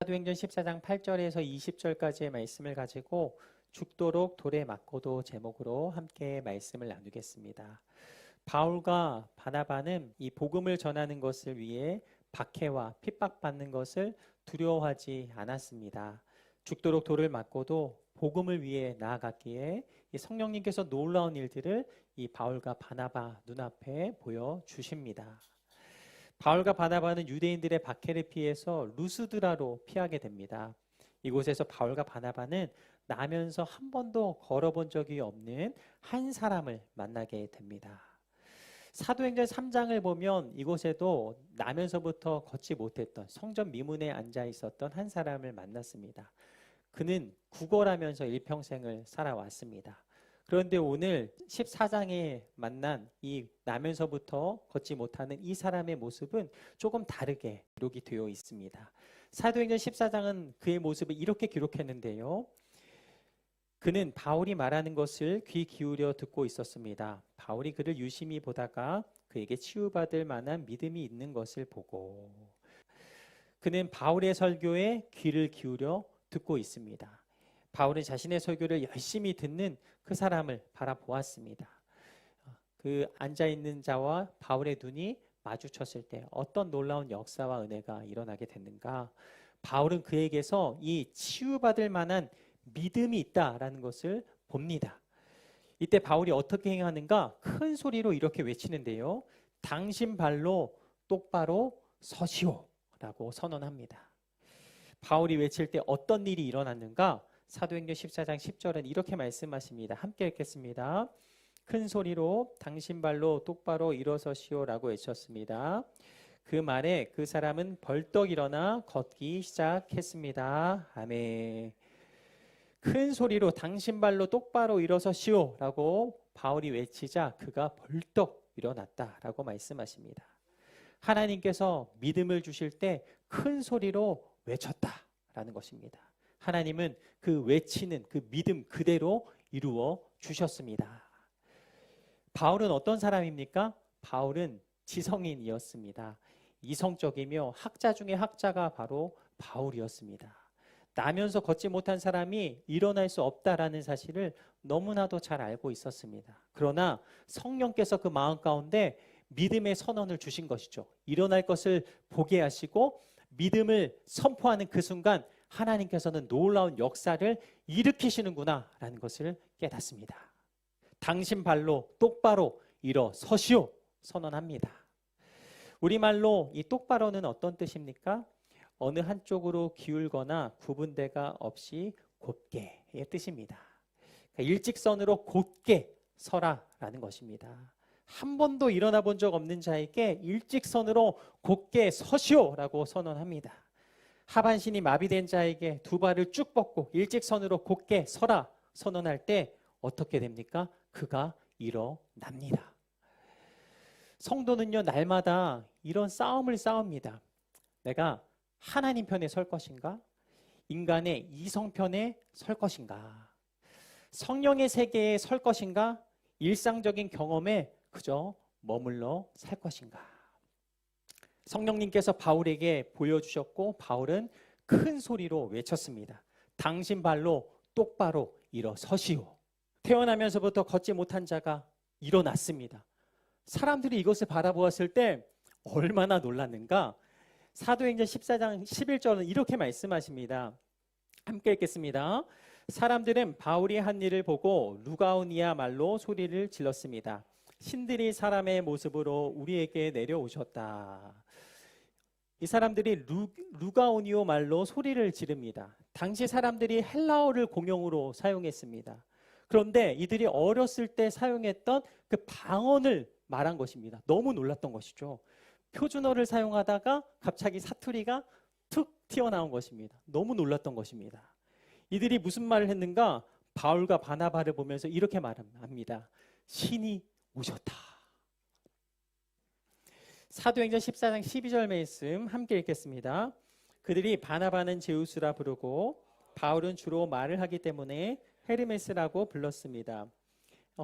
사도행전 14장 8절에서 20절까지의 말씀을 가지고 죽도록 돌에 맞고도 제목으로 함께 말씀을 나누겠습니다. 바울과 바나바는 이 복음을 전하는 것을 위해 박해와 핍박받는 것을 두려워하지 않았습니다. 죽도록 돌을 맞고도 복음을 위해 나아갔기에 이 성령님께서 놀라운 일들을 이 바울과 바나바 눈앞에 보여주십니다. 바울과 바나바는 유대인들의 박해를 피해서 루스드라로 피하게 됩니다. 이곳에서 바울과 바나바는 나면서 한 번도 걸어본 적이 없는 한 사람을 만나게 됩니다. 사도행전 3장을 보면 이곳에도 나면서부터 걷지 못했던 성전 미문에 앉아 있었던 한 사람을 만났습니다. 그는 구걸하면서 일평생을 살아왔습니다. 그런데 오늘 14장에 만난 이 나면서부터 걷지 못하는 이 사람의 모습은 조금 다르게 기록이 되어 있습니다. 사도행전 14장은 그의 모습을 이렇게 기록했는데요. 그는 바울이 말하는 것을 귀 기울여 듣고 있었습니다. 바울이 그를 유심히 보다가 그에게 치유받을 만한 믿음이 있는 것을 보고 그는 바울의 설교에 귀를 기울여 듣고 있습니다. 바울은 자신의 설교를 열심히 듣는 그 사람을 바라보았습니다. 그 앉아있는 자와 바울의 눈이 마주쳤을 때 어떤 놀라운 역사와 은혜가 일어나게 됐는가? 바울은 그에게서 이 치유받을 만한 믿음이 있다라는 것을 봅니다. 이때 바울이 어떻게 행하는가? 큰 소리로 이렇게 외치는데요. 당신 발로 똑바로 서시오 라고 선언합니다. 바울이 외칠 때 어떤 일이 일어났는가? 사도행전 14장 10절은 이렇게 말씀하십니다. 함께 읽겠습니다. 큰 소리로 당신 발로 똑바로 일어서시오 라고 외쳤습니다. 그 말에 그 사람은 벌떡 일어나 걷기 시작했습니다. 아멘. 큰 소리로 당신 발로 똑바로 일어서시오 라고 바울이 외치자 그가 벌떡 일어났다라고 말씀하십니다. 하나님께서 믿음을 주실 때 큰 소리로 외쳤다라는 것입니다. 하나님은 그 외치는 그 믿음 그대로 이루어 주셨습니다. 바울은 어떤 사람입니까? 바울은 지성인이었습니다. 이성적이며 학자 중에 학자가 바로 바울이었습니다. 나면서 걷지 못한 사람이 일어날 수 없다라는 사실을 너무나도 잘 알고 있었습니다. 그러나 성령께서 그 마음 가운데 믿음의 선언을 주신 것이죠. 일어날 것을 보게 하시고 믿음을 선포하는 그 순간 하나님께서는 놀라운 역사를 일으키시는구나 라는 것을 깨닫습니다. 당신 발로 똑바로 일어서시오 선언합니다. 우리말로 이 똑바로는 어떤 뜻입니까? 어느 한쪽으로 기울거나 구분대가 없이 곧게의 뜻입니다. 그러니까 일직선으로 곧게 서라라는 것입니다. 한 번도 일어나 본 적 없는 자에게 일직선으로 곧게 서시오라고 선언합니다. 하반신이 마비된 자에게 두 발을 쭉 뻗고 일직선으로 곧게 서라 선언할 때 어떻게 됩니까? 그가 일어납니다. 성도는요 날마다 이런 싸움을 싸웁니다. 내가 하나님 편에 설 것인가? 인간의 이성 편에 설 것인가? 성령의 세계에 설 것인가? 일상적인 경험에 그저 머물러 살 것인가? 성령님께서 바울에게 보여주셨고 바울은 큰 소리로 외쳤습니다. 당신 발로 똑바로 일어서시오. 태어나면서부터 걷지 못한 자가 일어났습니다. 사람들이 이것을 바라보았을 때 얼마나 놀랐는가? 사도행전 14장 11절은 이렇게 말씀하십니다. 함께 읽겠습니다. 사람들은 바울이 한 일을 보고 루가오니아 말로 소리를 질렀습니다. 신들이 사람의 모습으로 우리에게 내려오셨다. 이 사람들이 루가오니오 말로 소리를 지릅니다. 당시 사람들이 헬라어를 공용으로 사용했습니다. 그런데 이들이 어렸을 때 사용했던 그 방언을 말한 것입니다. 너무 놀랐던 것이죠. 표준어를 사용하다가 갑자기 사투리가 툭 튀어나온 것입니다. 너무 놀랐던 것입니다. 이들이 무슨 말을 했는가? 바울과 바나바를 보면서 이렇게 말합니다. 신이 오셨다. 사도행전 14장 12절 말씀 함께 읽겠습니다. 그들이 바나바는 제우스라 부르고 바울은 주로 말을 하기 때문에 헤르메스라고 불렀습니다.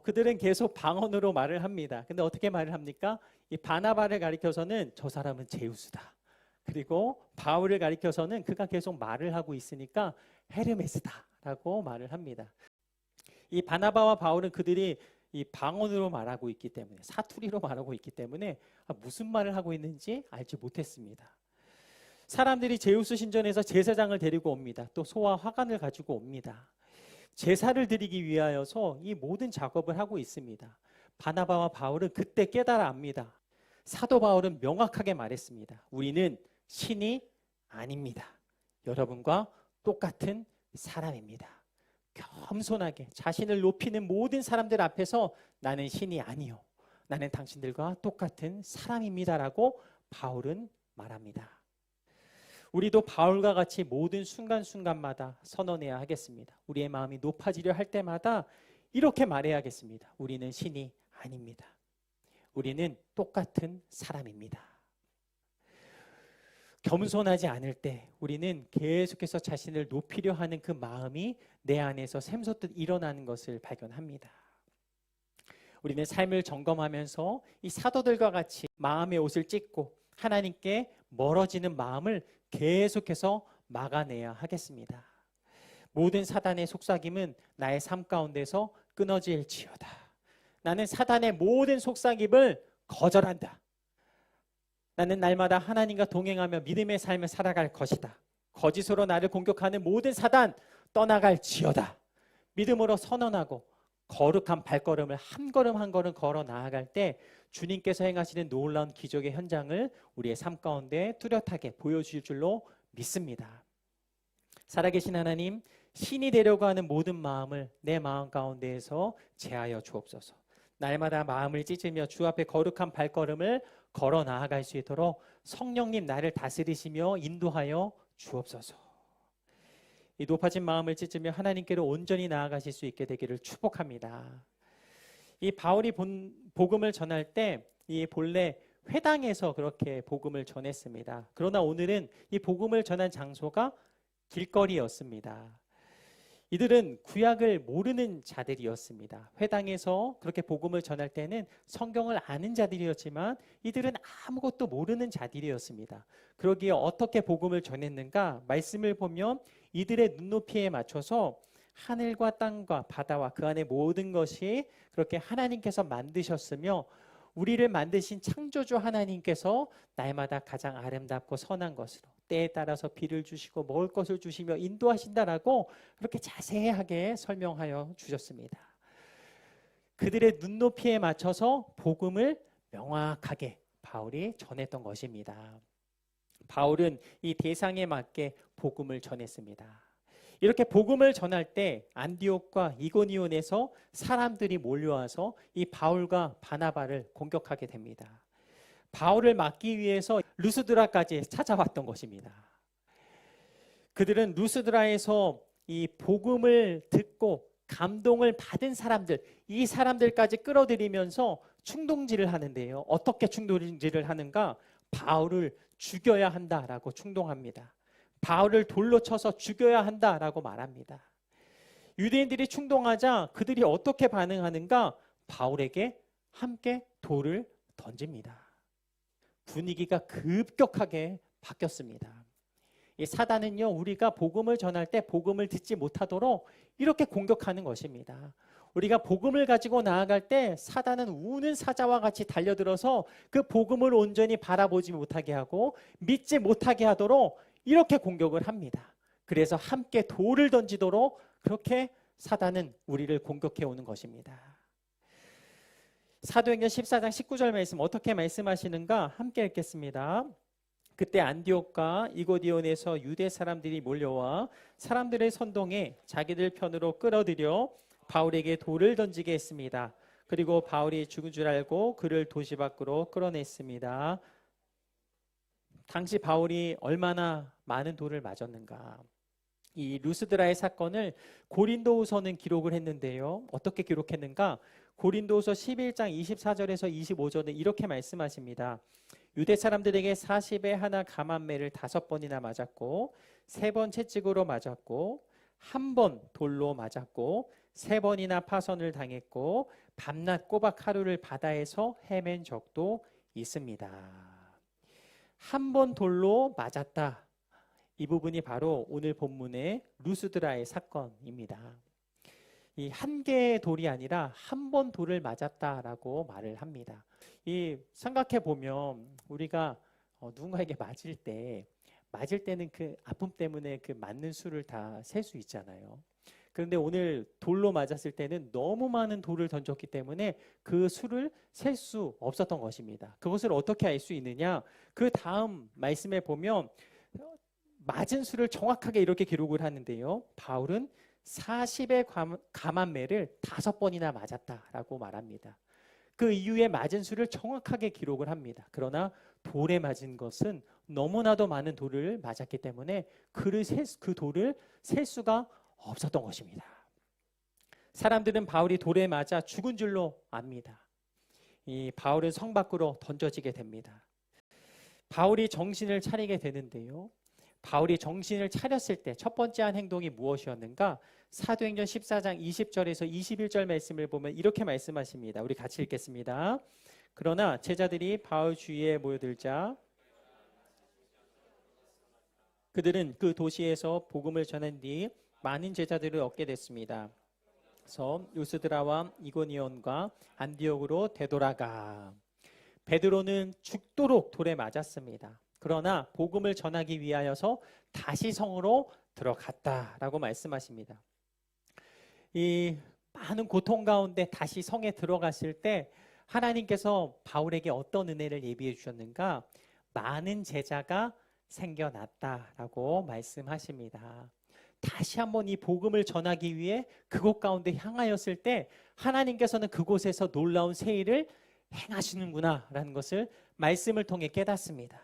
그들은 계속 방언으로 말을 합니다. 근데 어떻게 말을 합니까? 이 바나바를 가리켜서는 저 사람은 제우스다. 그리고 바울을 가리켜서는 그가 계속 말을 하고 있으니까 헤르메스다라고 말을 합니다. 이 바나바와 바울은 그들이 이 방언으로 말하고 있기 때문에, 사투리로 말하고 있기 때문에 무슨 말을 하고 있는지 알지 못했습니다. 사람들이 제우스 신전에서 제사장을 데리고 옵니다. 또 소와 화관을 가지고 옵니다. 제사를 드리기 위하여서 이 모든 작업을 하고 있습니다. 바나바와 바울은 그때 깨달아 압니다. 사도 바울은 명확하게 말했습니다. 우리는 신이 아닙니다. 여러분과 똑같은 사람입니다. 겸손하게 자신을 높이는 모든 사람들 앞에서 나는 신이 아니요, 나는 당신들과 똑같은 사람입니다라고 바울은 말합니다. 우리도 바울과 같이 모든 순간순간마다 선언해야 하겠습니다. 우리의 마음이 높아지려 할 때마다 이렇게 말해야겠습니다. 우리는 신이 아닙니다. 우리는 똑같은 사람입니다. 겸손하지 않을 때 우리는 계속해서 자신을 높이려 하는 그 마음이 내 안에서 샘솟듯 일어나는 것을 발견합니다. 우리는 삶을 점검하면서 이 사도들과 같이 마음의 옷을 찢고 하나님께 멀어지는 마음을 계속해서 막아내야 하겠습니다. 모든 사단의 속삭임은 나의 삶 가운데서 끊어질지어다. 나는 사단의 모든 속삭임을 거절한다. 나는 날마다 하나님과 동행하며 믿음의 삶을 살아갈 것이다. 거짓으로 나를 공격하는 모든 사단 떠나갈지어다. 믿음으로 선언하고 거룩한 발걸음을 한 걸음 한 걸음 걸어 나아갈 때 주님께서 행하시는 놀라운 기적의 현장을 우리의 삶 가운데 뚜렷하게 보여주실 줄로 믿습니다. 살아계신 하나님, 신이 되려고 하는 모든 마음을 내 마음 가운데에서 제하여 주옵소서. 날마다 마음을 찢으며 주 앞에 거룩한 발걸음을 걸어 나아갈 수 있도록 성령님 나를 다스리시며 인도하여 주옵소서. 이 높아진 마음을 찢으며 하나님께로 온전히 나아가실 수 있게 되기를 축복합니다. 이 바울이 복음을 전할 때 이 본래 회당에서 그렇게 복음을 전했습니다. 그러나 오늘은 이 복음을 전한 장소가 길거리였습니다. 이들은 구약을 모르는 자들이었습니다. 회당에서 그렇게 복음을 전할 때는 성경을 아는 자들이었지만 이들은 아무것도 모르는 자들이었습니다. 그러기에 어떻게 복음을 전했는가? 말씀을 보면 이들의 눈높이에 맞춰서 하늘과 땅과 바다와 그 안에 모든 것이 그렇게 하나님께서 만드셨으며 우리를 만드신 창조주 하나님께서 날마다 가장 아름답고 선한 것으로 때에 따라서 비를 주시고 먹을 것을 주시며 인도하신다라고 그렇게 자세하게 설명하여 주셨습니다. 그들의 눈높이에 맞춰서 복음을 명확하게 바울이 전했던 것입니다. 바울은 이 대상에 맞게 복음을 전했습니다. 이렇게 복음을 전할 때 안디옥과 이고니온에서 사람들이 몰려와서 이 바울과 바나바를 공격하게 됩니다. 바울을 막기 위해서 루스드라까지 찾아왔던 것입니다. 그들은 루스드라에서 이 복음을 듣고 감동을 받은 사람들, 이 사람들까지 끌어들이면서 충동질을 하는데요. 어떻게 충동질을 하는가? 바울을 죽여야 한다라고 충동합니다. 바울을 돌로 쳐서 죽여야 한다라고 말합니다. 유대인들이 충동하자 그들이 어떻게 반응하는가? 바울에게 함께 돌을 던집니다. 분위기가 급격하게 바뀌었습니다. 이 사단은요, 우리가 복음을 전할 때 복음을 듣지 못하도록 이렇게 공격하는 것입니다. 우리가 복음을 가지고 나아갈 때 사단은 우는 사자와 같이 달려들어서 그 복음을 온전히 바라보지 못하게 하고 믿지 못하게 하도록 이렇게 공격을 합니다. 그래서 함께 돌을 던지도록 그렇게 사단은 우리를 공격해 오는 것입니다. 사도행전 14장 19절 말씀 어떻게 말씀하시는가 함께 읽겠습니다. 그때 안디옥과 이고디온에서 유대 사람들이 몰려와 사람들의 선동에 자기들 편으로 끌어들여 바울에게 돌을 던지게 했습니다. 그리고 바울이 죽은 줄 알고 그를 도시 밖으로 끌어냈습니다. 당시 바울이 얼마나 많은 돌을 맞았는가. 이 루스드라의 사건을 고린도후서는 기록을 했는데요. 어떻게 기록했는가? 고린도후서 11장 24절에서 25절은 이렇게 말씀하십니다. 유대 사람들에게 40에 하나 감한매를 5번이나 맞았고 3번 채찍으로 맞았고 1번 돌로 맞았고 3번이나 파선을 당했고 밤낮 꼬박 하루를 바다에서 헤맨 적도 있습니다. 한 번 돌로 맞았다. 이 부분이 바로 오늘 본문의 루스드라의 사건입니다. 이 한 개의 돌이 아니라 한 번 돌을 맞았다라고 말을 합니다. 이 생각해 보면 우리가 누군가에게 맞을 때는 그 아픔 때문에 그 맞는 수를 다 셀 수 있잖아요. 그런데 오늘 돌로 맞았을 때는 너무 많은 돌을 던졌기 때문에 그 수를 셀 수 없었던 것입니다. 그것을 어떻게 알 수 있느냐? 그 다음 말씀에 보면 맞은 수를 정확하게 이렇게 기록을 하는데요. 바울은 40의 감한매를 5번이나 맞았다라고 말합니다. 그 이후에 맞은 수를 정확하게 기록을 합니다. 그러나 돌에 맞은 것은 너무나도 많은 돌을 맞았기 때문에 그 돌을 셀 수가 없었던 것입니다. 사람들은 바울이 돌에 맞아 죽은 줄로 압니다. 이 바울은 성 밖으로 던져지게 됩니다. 바울이 정신을 차리게 되는데요. 바울이 정신을 차렸을 때 첫 번째 한 행동이 무엇이었는가? 사도행전 14장 20절에서 21절 말씀을 보면 이렇게 말씀하십니다. 우리 같이 읽겠습니다. 그러나 제자들이 바울 주위에 모여들자 그들은 그 도시에서 복음을 전한 뒤 많은 제자들을 얻게 됐습니다. 그래서 루스드라와 이고니온과 안디옥으로 되돌아가. 베드로는 죽도록 돌에 맞았습니다. 그러나 복음을 전하기 위하여서 다시 성으로 들어갔다라고 말씀하십니다. 이 많은 고통 가운데 다시 성에 들어갔을 때 하나님께서 바울에게 어떤 은혜를 예비해 주셨는가? 많은 제자가 생겨났다라고 말씀하십니다. 다시 한번 이 복음을 전하기 위해 그곳 가운데 향하였을 때 하나님께서는 그곳에서 놀라운 새 일을 행하시는구나라는 것을 말씀을 통해 깨닫습니다.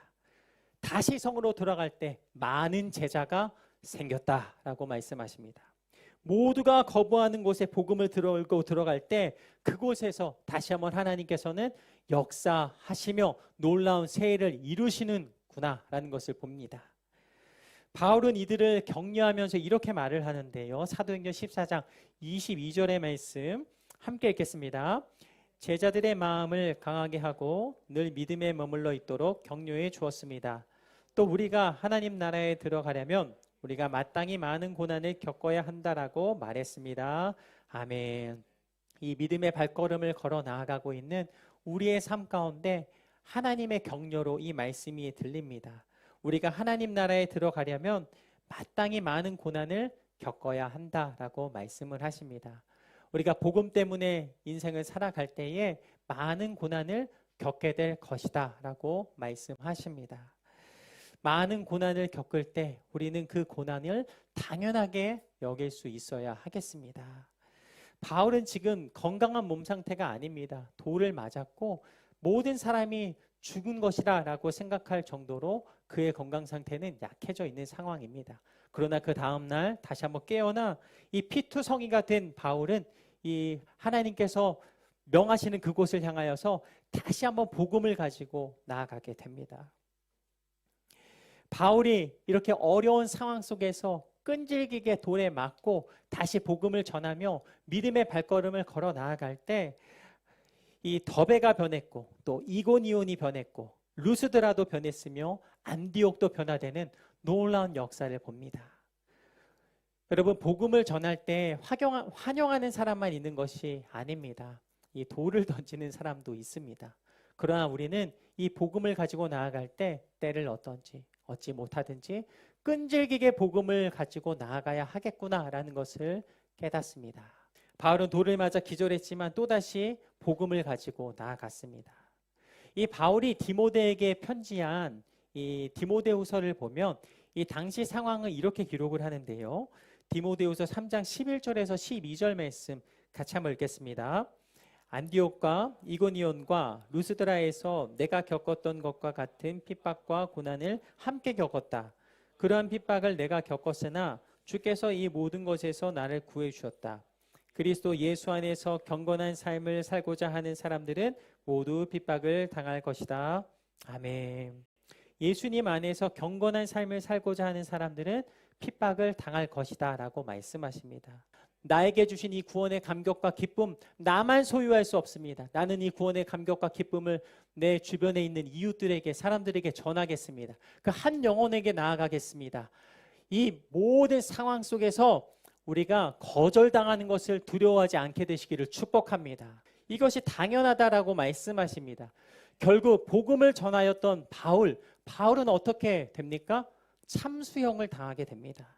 다시 성으로 돌아갈 때 많은 제자가 생겼다라고 말씀하십니다. 모두가 거부하는 곳에 복음을 들고 들어갈 때 그곳에서 다시 한번 하나님께서는 역사하시며 놀라운 새 일을 이루시는구나라는 것을 봅니다. 바울은 이들을 격려하면서 이렇게 말을 하는데요. 사도행전 14장 22절의 말씀 함께 읽겠습니다. 제자들의 마음을 강하게 하고 늘 믿음에 머물러 있도록 격려해 주었습니다. 또 우리가 하나님 나라에 들어가려면 우리가 마땅히 많은 고난을 겪어야 한다라고 말했습니다. 아멘. 이 믿음의 발걸음을 걸어 나아가고 있는 우리의 삶 가운데 하나님의 격려로 이 말씀이 들립니다. 우리가 하나님 나라에 들어가려면 마땅히 많은 고난을 겪어야 한다라고 말씀을 하십니다. 우리가 복음 때문에 인생을 살아갈 때에 많은 고난을 겪게 될 것이다 라고 말씀하십니다. 많은 고난을 겪을 때 우리는 그 고난을 당연하게 여길 수 있어야 하겠습니다. 바울은 지금 건강한 몸 상태가 아닙니다. 돌을 맞았고 모든 사람이 죽은 것이라 라고 생각할 정도로 그의 건강 상태는 약해져 있는 상황입니다. 그러나 그 다음날 다시 한번 깨어나 이 피투성이가 된 바울은 이 하나님께서 명하시는 그곳을 향하여서 다시 한번 복음을 가지고 나아가게 됩니다. 바울이 이렇게 어려운 상황 속에서 끈질기게 돌에 맞고 다시 복음을 전하며 믿음의 발걸음을 걸어 나아갈 때 이 더베가 변했고 또 이고니온이 변했고 루스드라도 변했으며 안디옥도 변화되는 놀라운 역사를 봅니다. 여러분, 복음을 전할 때 환영하는 사람만 있는 것이 아닙니다. 이 돌을 던지는 사람도 있습니다. 그러나 우리는 이 복음을 가지고 나아갈 때 때를 얻지 못하든지 끈질기게 복음을 가지고 나아가야 하겠구나라는 것을 깨닫습니다. 바울은 돌을 맞아 기절했지만 또다시 복음을 가지고 나아갔습니다. 이 바울이 디모데에게 편지한 이 디모데후서를 보면 이 당시 상황을 이렇게 기록을 하는데요. 디모데후서 3장 11절에서 12절 말씀 같이 한번 읽겠습니다. 안디옥과 이고니온과 루스드라에서 내가 겪었던 것과 같은 핍박과 고난을 함께 겪었다. 그러한 핍박을 내가 겪었으나 주께서 이 모든 것에서 나를 구해 주셨다. 그리스도 예수 안에서 경건한 삶을 살고자 하는 사람들은 모두 핍박을 당할 것이다. 아멘. 예수님 안에서 경건한 삶을 살고자 하는 사람들은 핍박을 당할 것이다 라고 말씀하십니다. 나에게 주신 이 구원의 감격과 기쁨, 나만 소유할 수 없습니다. 나는 이 구원의 감격과 기쁨을 내 주변에 있는 이웃들에게, 사람들에게 전하겠습니다. 그 한 영혼에게 나아가겠습니다. 이 모든 상황 속에서 우리가 거절당하는 것을 두려워하지 않게 되시기를 축복합니다. 이것이 당연하다라고 말씀하십니다. 결국 복음을 전하였던 바울은 어떻게 됩니까? 참수형을 당하게 됩니다.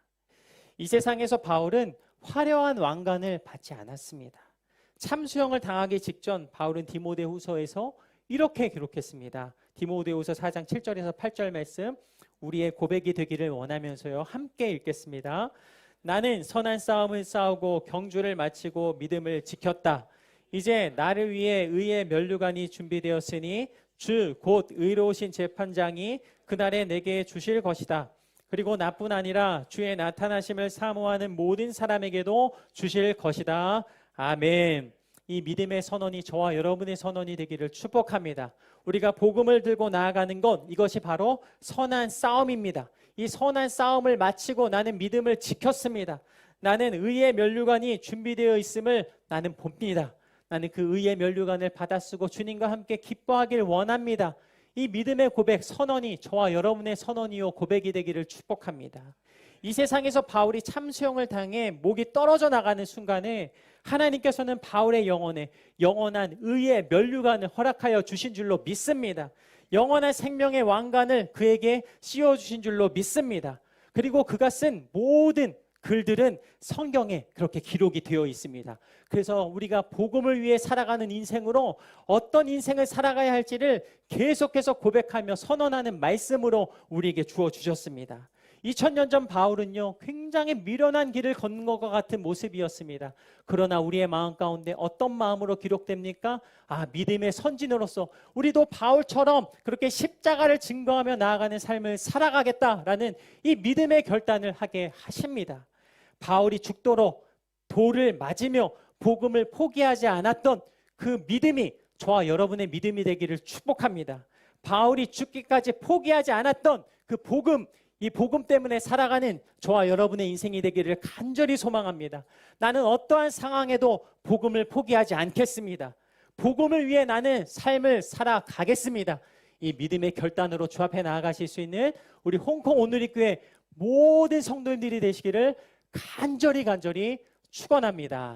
이 세상에서 바울은 화려한 왕관을 받지 않았습니다. 참수형을 당하기 직전 바울은 디모데후서에서 이렇게 기록했습니다. 디모데후서 4장 7절에서 8절 말씀, 우리의 고백이 되기를 원하면서요, 함께 읽겠습니다. 나는 선한 싸움을 싸우고 경주를 마치고 믿음을 지켰다. 이제 나를 위해 의의 면류관이 준비되었으니 주 곧 의로우신 재판장이 그날에 내게 주실 것이다. 그리고 나뿐 아니라 주의 나타나심을 사모하는 모든 사람에게도 주실 것이다. 아멘. 이 믿음의 선언이 저와 여러분의 선언이 되기를 축복합니다. 우리가 복음을 들고 나아가는 것, 이것이 바로 선한 싸움입니다. 이 선한 싸움을 마치고 나는 믿음을 지켰습니다. 나는 의의 면류관이 준비되어 있음을 나는 봅니다. 나는 그 의의 면류관을 받아 쓰고 주님과 함께 기뻐하길 원합니다. 이 믿음의 고백, 선언이 저와 여러분의 선언이요 고백이 되기를 축복합니다. 이 세상에서 바울이 참수형을 당해 목이 떨어져 나가는 순간에 하나님께서는 바울의 영혼에 영원한 의의 면류관을 허락하여 주신 줄로 믿습니다. 영원한 생명의 왕관을 그에게 씌워주신 줄로 믿습니다. 그리고 그가 쓴 모든 글들은 성경에 그렇게 기록이 되어 있습니다. 그래서 우리가 복음을 위해 살아가는 인생으로 어떤 인생을 살아가야 할지를 계속해서 고백하며 선언하는 말씀으로 우리에게 주어주셨습니다. 2000년 전 바울은요, 굉장히 미련한 길을 걷는 것과 같은 모습이었습니다. 그러나 우리의 마음 가운데 어떤 마음으로 기록됩니까? 믿음의 선진으로서 우리도 바울처럼 그렇게 십자가를 증거하며 나아가는 삶을 살아가겠다라는 이 믿음의 결단을 하게 하십니다. 바울이 죽도록 돌을 맞으며 복음을 포기하지 않았던 그 믿음이 저와 여러분의 믿음이 되기를 축복합니다. 바울이 죽기까지 포기하지 않았던 그 복음, 이 복음 때문에 살아가는 저와 여러분의 인생이 되기를 간절히 소망합니다. 나는 어떠한 상황에도 복음을 포기하지 않겠습니다. 복음을 위해 나는 삶을 살아가겠습니다. 이 믿음의 결단으로 주 앞에 나아가실 수 있는 우리 홍콩 오누리교회 모든 성도님들이 되시기를 간절히 축원합니다.